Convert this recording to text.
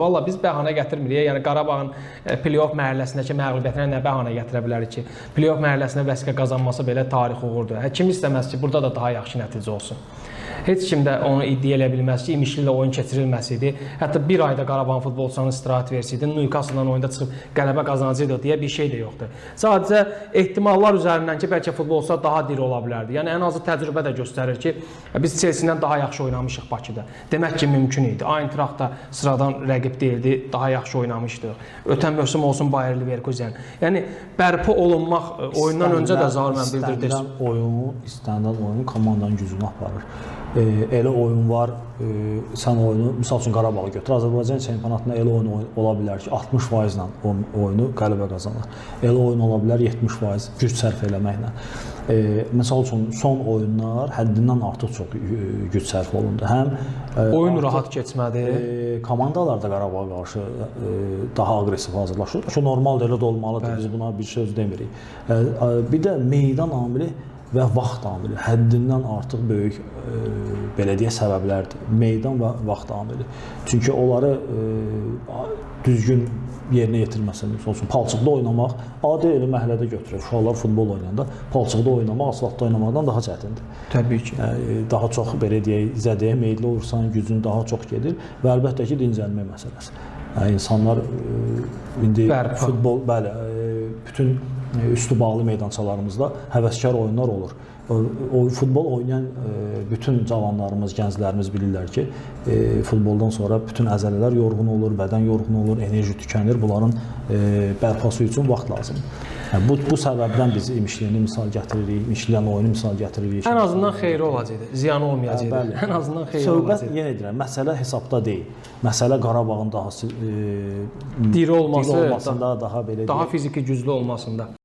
Valla biz bəhanə gətirmirik. Yəni Qarabağın play-off mərhələsindəki məğlubiyyətinə nə bəhanə gətirə bilərik ki? Play-off mərhələsində vəsiqə qazanması belə tarix uğurdur. Kim istəməz ki, burada da daha yaxşı nəticə olsun. Heç kim də onu iddia eləyə bilməz ki, imişli ilə oyun keçirilməsiydi. Hətta bir ayda Qarabağın futbolçularına istirahət versiydi, Newcastle-dan oyunda çıxıb qələbə qazanacaqdı deyə bir şey də yoxdur. Sadəcə ehtimallar üzərindən ki, bəlkə futbolçular daha diri ola bilərdi. Yəni ən azı təcrübə də göstərir ki, biz Chelsea-dən daha yaxşı oynamışıq Bakıda. Demək ki, mümkün idi. Eintracht da sıradan rəqib deyildi, daha yaxşı oynamışdıq. Ötən mövsüm olsun Bayer Leverkusen. Yəni bərpa olunmaq oyundan öncə də zalmən bildirdi. İstənilən oyun komandanın gücünü aparır. Elə oyun var, sən oyunu, misal üçün Qarabağı götür, Azərbaycan çempionatında elə oyun ola bilər ki, 60%-lə oyunu qələbə qazanır. Elə oyun ola bilər 70% güc sərf eləməklə. Misal üçün, son oyunlar həddindən artıq çox güc sərf olundu. Həm oyun rahat keçmədi. Komandalar da Qarabağa qarşı daha aqressiv hazırlaşır. Şu normaldır, elə də olmalıdır, biz buna bir söz demirik. Bir də meydan amili və vaxt amili həddindən artıq böyük belə deyə səbəblərdir. Meydan və vaxt amili. Çünki onları düzgün yerinə yetirməsin, olsun, palçıqda oynamaq adi elə məhəllədə götürür. Uşaqlar futbol oynayanda palçıqda oynamaq asfaltda oynamaqdan daha çətindir. Təbii ki. Daha çox belə deyək, zədəyə meyilli olursan, gücün daha çox gedir və əlbəttə ki, dincəlmə məsələsi. İnsanlar indi futbol, bəli, bütün üstü bağlı meydançalarımızda həvəskar oyunlar olur. Futbol oynayan bütün cavanlarımız, gənclərimiz bilirlər ki, futboldan sonra bütün əzələlər yorğun olur, bədən yorğun olur, enerji tükənir. Bunların bərpası üçün vaxt lazımdır. Bu səbəbdən biz imişliyini misal gətiririk, imişliyən oyunu misal gətiririk. Ən azından xeyri olacaqdı, ziyanı olmayacaqdı. Ən azından xeyri olacaqdı. Söhbət, yenə deyirəm, məsələ hesabda deyil. Məsələ Qarabağın daha diri olması, daha belə daha fiziki güclü olmasında.